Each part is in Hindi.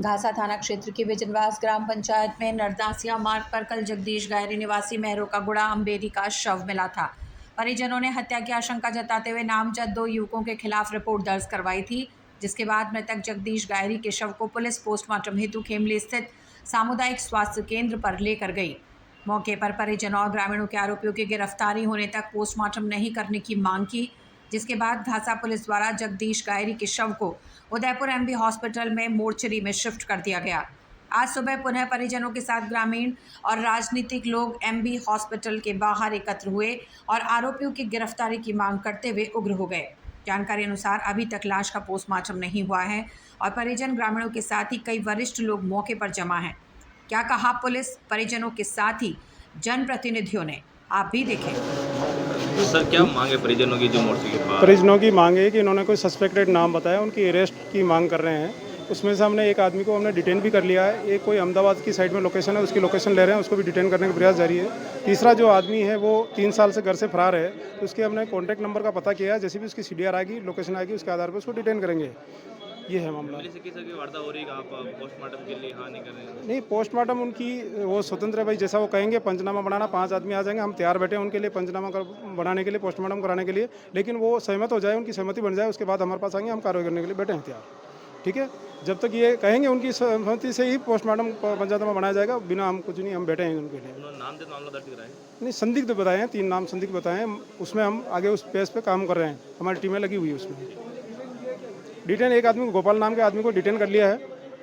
घासा थाना क्षेत्र के बिजनवास ग्राम पंचायत में नरदासिया मार्ग पर कल जगदीश गायरी निवासी मेहरों का गुड़ा अम्बेरी का शव मिला था। परिजनों ने हत्या की आशंका जताते हुए नामजद 2 युवकों के खिलाफ रिपोर्ट दर्ज करवाई थी, जिसके बाद मृतक जगदीश गायरी के शव को पुलिस पोस्टमार्टम हेतु खेमली स्थित सामुदायिक स्वास्थ्य केंद्र पर लेकर गई। मौके पर परिजनों और ग्रामीणों के आरोपियों की गिरफ्तारी होने तक पोस्टमार्टम नहीं करने की मांग की, जिसके बाद घासा पुलिस द्वारा जगदीश गायरी के शव को उदयपुर एमबी हॉस्पिटल में मोर्चरी में शिफ्ट कर दिया गया। आज सुबह पुनः परिजनों के साथ ग्रामीण और राजनीतिक लोग एमबी हॉस्पिटल के बाहर एकत्र हुए और आरोपियों की गिरफ्तारी की मांग करते हुए उग्र हो गए। जानकारी अनुसार अभी तक लाश का पोस्टमार्टम नहीं हुआ है और परिजन ग्रामीणों के साथ ही कई वरिष्ठ लोग मौके पर जमा हैं। क्या कहा पुलिस, परिजनों के साथ ही जनप्रतिनिधियों ने, आप भी देखें। सर, क्या मांग है परिजनों की जो मोर्चे के पास? परिजनों की मांग है कि इन्होंने कोई सस्पेक्टेड नाम बताया, उनकी अरेस्ट की मांग कर रहे हैं। उसमें से हमने एक आदमी को हमने डिटेन भी कर लिया है। एक कोई अहमदाबाद की साइड में लोकेशन है, उसकी लोकेशन ले रहे हैं, उसको भी डिटेन करने का प्रयास जारी है। तीसरा जो आदमी है वो 3 साल से घर से फरार है, तो उसके हमने कॉन्टैक्ट नंबर का पता किया है। जैसे भी उसकी सीडीआर आएगी, लोकेशन आएगी, उसके आधार पर उसको डिटेन करेंगे। ये है मामला। पुलिस से किसी की वार्ता हो रही है, आप पोस्टमार्टम के लिए हाँ नहीं कर रहे हैं? नहीं, पोस्टमार्टम उनकी वो स्वतंत्र है भाई, जैसा वो कहेंगे। पंचनामा बनाना 5 आदमी आ जाएंगे, हम तैयार बैठे हैं उनके लिए पंचनामा बनाने के लिए, पोस्टमार्टम कराने के लिए। लेकिन वो सहमत हो जाए, उनकी सहमति बन जाए, उसके बाद हमारे पास आएंगे, हम कार्रवाई करने के लिए बैठे हैं तैयार। ठीक है, जब तक ये कहेंगे उनकी सहमति से ही पोस्टमार्टम पंचनामा बनाया जाएगा। बिना हम कुछ नहीं, हम बैठे हैं उनके लिए। उन्होंने नाम से मामला दर्ज कराया? नहीं, संदिग्ध बताए हैं, 3 नाम संदिग्ध बताए हैं। उसमें हम आगे उस पेज पे काम कर रहे हैं, हमारी टीमें लगी हुई है उसमें। डिटेन एक आदमी को, गोपाल नाम के आदमी को डिटेन कर लिया है,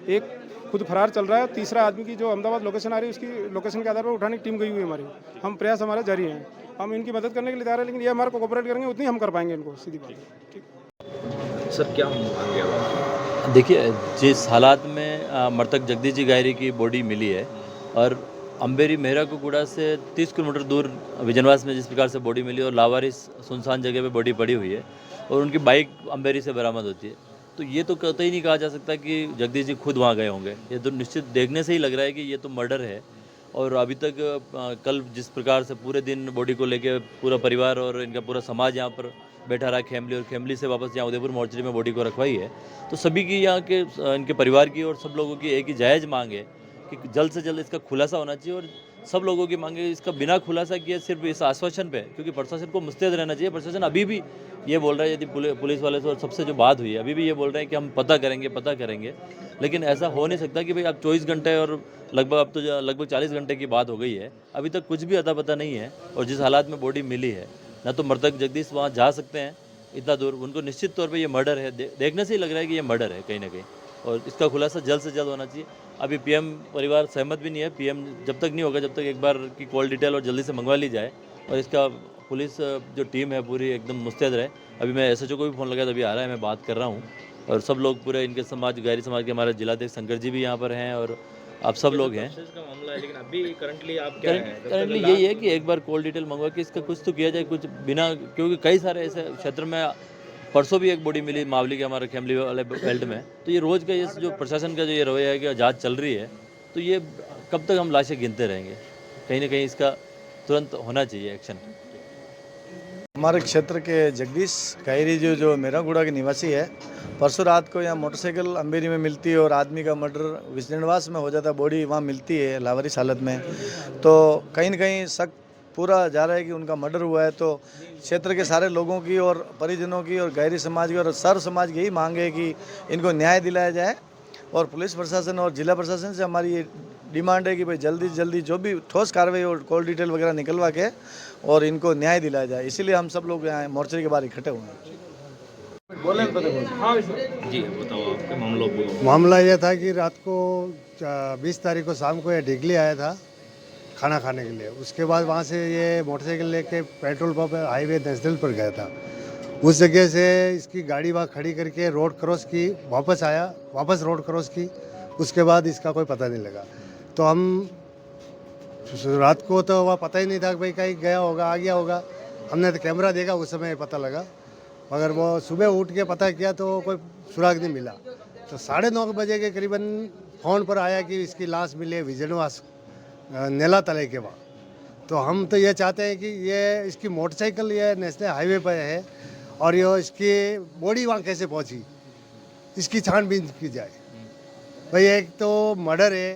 एक खुद फरार चल रहा है। तीसरा आदमी की जो अहमदाबाद लोकेशन आ रही है, उसकी लोकेशन के आधार पर उठाने की टीम गई हुई है हमारी। हम प्रयास हमारे जारी हैं, हम इनकी मदद करने के लिए तैयार हैं, लेकिन ये हमारे को कोऑपरेट करेंगे उतनी हम कर पाएंगे इनको, सीधी बात है। ठीक सर, क्या मांग है? देखिए, जिस हालात में मृतक जगदीश जी गायरी की बॉडी मिली है और अम्बेरी मेहरा कुकुड़ा से 30 किलोमीटर दूर बिजनवास में जिस प्रकार से बॉडी मिली और लावारिस सुनसान जगह पे बॉडी पड़ी हुई है और उनकी बाइक अम्बेरी से बरामद होती है, तो ये तो कतई नहीं कहा जा सकता कि जगदीश जी खुद वहाँ गए होंगे। ये तो निश्चित देखने से ही लग रहा है कि ये तो मर्डर है। और अभी तक कल जिस प्रकार से पूरे दिन बॉडी को लेके पूरा परिवार और इनका पूरा समाज यहाँ पर बैठा रहा खेमली, और खेमली से वापस यहाँ उदयपुर मोर्चरी में बॉडी को रखवाई है, तो सभी की यहाँ के इनके परिवार की और सब लोगों की एक ही जायज़ मांग है कि जल्द से जल्द इसका खुलासा होना चाहिए। और सब लोगों की मांग है इसका बिना खुलासा किए सिर्फ इस आश्वासन पे, क्योंकि प्रशासन को मुस्तैद रहना चाहिए। प्रशासन अभी भी ये बोल रहा है, यदि पुलिस वाले से और सबसे जो बात हुई है, अभी भी ये बोल रहे हैं कि हम पता करेंगे, लेकिन ऐसा हो नहीं सकता कि भाई अब 24 घंटे और अब तो लगभग 40 घंटे की बात हो गई है, अभी तक कुछ भी अता पता नहीं है। और जिस हालात में बॉडी मिली है, ना तो मृतक जगदीश वहाँ जा सकते हैं इतना दूर, उनको निश्चित तौर पे ये मर्डर है। देखने से ही लग रहा है कि ये मर्डर है कहीं ना कहीं, और इसका खुलासा जल्द से जल्द होना चाहिए। अभी पीएम परिवार सहमत भी नहीं है। पीएम जब तक नहीं होगा, जब तक एक बार की कॉल डिटेल और जल्दी से मंगवा ली जाए और इसका पुलिस जो टीम है पूरी एकदम मुस्तैद रहे। अभी मैं एसएचओ को भी फ़ोन लगाया, तो अभी आ रहा है, मैं बात कर रहा हूँ। और सब लोग पूरे इनके समाज, गायरी समाज के हमारे जिलाध्यक्ष शंकर जी भी यहाँ पर हैं और आप सब लोग हैं। का मामला है, लेकिन अभी करंटली आप क्या हैं? करंटली यही है कि एक बार कॉल डिटेल मंगवा के इसका कुछ तो किया जाए, कुछ बिना, क्योंकि कई सारे ऐसे क्षेत्र में, परसों भी एक बॉडी मिली मावली के हमारे खेमली वाले बेल्ट में। तो ये रोज़ का ये जो प्रशासन का जो ये रवैया है कि जांच चल रही है, तो ये कब तक हम लाशें गिनते रहेंगे? कहीं ना कहीं इसका तुरंत होना चाहिए एक्शन। हमारे क्षेत्र के जगदीश गायरी जो मेरागुड़ा के निवासी है, परसों रात को यहाँ मोटरसाइकिल अम्बेरी में मिलती है और आदमी का मर्डर विजनवास में हो जाता है, बॉडी वहाँ मिलती है लावारिस हालत में। तो कहीं न कहीं शक पूरा जा रहा है कि उनका मर्डर हुआ है। तो क्षेत्र के सारे लोगों की और परिजनों की और गायरी समाज की और सर्व समाज की यही मांग है कि इनको न्याय दिलाया जाए। और पुलिस प्रशासन और जिला प्रशासन से हमारी ये डिमांड है कि भाई जल्दी से जल्दी जो भी ठोस कार्रवाई और कॉल डिटेल वगैरह निकलवा के और इनको न्याय दिलाया जाए। इसीलिए हम सब लोग यहाँ मोर्चरी के बाहर इकट्ठे हुए हैं। जी बताओ, आपके मामलों को। मामला यह था कि रात को 20 तारीख को शाम को ये डिगली आया था खाना खाने के लिए। उसके बाद वहाँ से ये मोटरसाइकिल लेके पेट्रोल पंप हाईवे नेशनल पर गया था। उस जगह से इसकी गाड़ी वहाँ खड़ी करके रोड क्रॉस की, वापस आया, वापस रोड क्रॉस की। उसके बाद इसका कोई पता नहीं लगा। तो हम रात को तो वहाँ पता ही नहीं था कि भाई कहीं गया होगा, आ गया होगा। हमने तो कैमरा देखा, उस समय पता लगा। मगर वो सुबह उठ के पता किया तो कोई सुराग नहीं मिला। तो 9:30 बजे के करीबन फ़ोन पर आया कि इसकी लाश मिली है विजनवास नेला तले के वहाँ। तो हम तो ये चाहते हैं कि ये इसकी मोटरसाइकिल ये नेशनल हाईवे पर है और ये इसकी बॉडी वहाँ कैसे पहुँची, इसकी छानबीन की जाए। भाई एक तो मर्डर है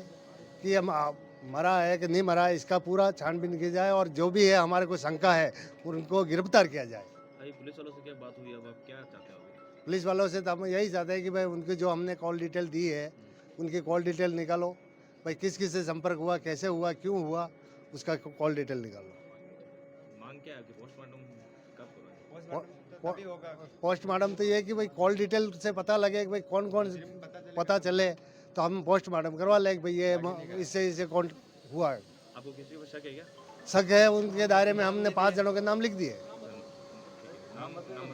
कि हम मरा है कि नहीं मरा है, इसका पूरा छानबीन की जाए और जो भी है हमारे को शंका है उनको गिरफ्तार किया जाए। भाई पुलिस वालों से क्या बात हुई, अब आप क्या चाहते हो अभी? पुलिस वालों से तो हम यही चाहते हैं कि भाई उनकी जो हमने कॉल डिटेल दी है उनकी कॉल डिटेल निकालो, भाई किस किस से संपर्क हुआ, कैसे हुआ, क्यों हुआ, उसका कॉल डिटेल निकालो। मांग क्या है आपकी? पोस्टमार्टम कब करोगे? पोस्टमार्टम तो ये है कि भाई कॉल डिटेल से पता लगे कि भाई कौन कौन पता चले तो हम पोस्टमार्टम करवा लें कि भाई ये इससे इससे कौन हुआ है। आपको किसी पर शक है क्या? शक है, उनके दायरे में हमने 5 जनों के नाम लिख दिए। नाम बताओ।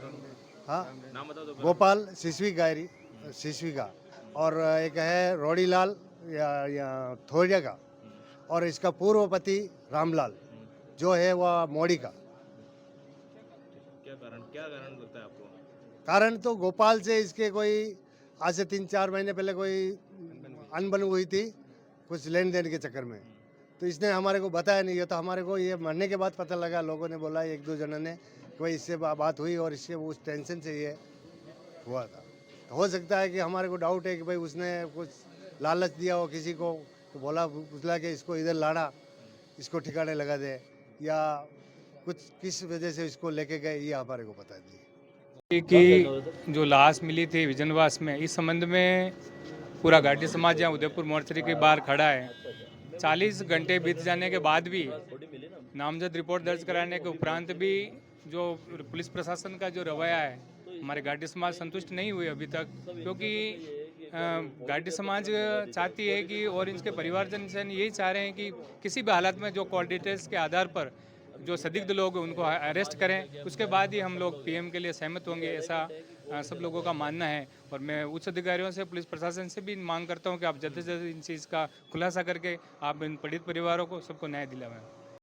हाँ, नाम बताओ तो। गोपाल सिसवी गायरी सिसवी का, और एक है रोड़ीलाल या थोड़िया का, और इसका पूर्व पति रामलाल जो है वह मोड़ी का। क्या कारण लगता है आपको? कारण तो गोपाल से इसके कोई आज से 3-4 महीने पहले कोई अनबन हुई थी कुछ लेन देन के चक्कर में, तो इसने हमारे को बताया नहीं। ये तो हमारे को ये मरने के बाद पता लगा, लोगों ने बोला 1-2 जनों ने कि भाई इससे बात हुई और इसके उस टेंशन से ये हुआ था। तो हो सकता है कि हमारे को डाउट है कि भाई उसने कुछ लालच दिया हो किसी को, तो बोला बुझला कि इसको इधर लाना, इसको ठिकाने लगा दे, या कुछ किस वजह से इसको लेके गए ये हमारे को पता नहीं। कि जो लाश मिली थी विजनवास में, इस संबंध में पूरा घाटी समाज यहाँ उदयपुर मोर्चरी के बाहर खड़ा है। 40 घंटे बीत जाने के बाद भी, नामजद रिपोर्ट दर्ज कराने के उपरांत भी जो पुलिस प्रशासन का जो रवैया है, हमारे घाटी समाज संतुष्ट नहीं हुए अभी तक, क्योंकि घाटी समाज चाहती है कि, और इनके परिवारजन से यही चाह रहे हैं कि किसी भी हालत में जो कॉल डिटेल्स के आधार पर जो संदिग्ध लोग हैं उनको अरेस्ट करें, उसके बाद ही हम लोग पीएम के लिए सहमत होंगे, ऐसा सब लोगों का मानना है। और मैं उच्च अधिकारियों से, पुलिस प्रशासन से भी मांग करता हूं कि आप जल्द से जल्द इन चीज़ का खुलासा करके आप इन पीड़ित परिवारों को सबको न्याय दिलाएं।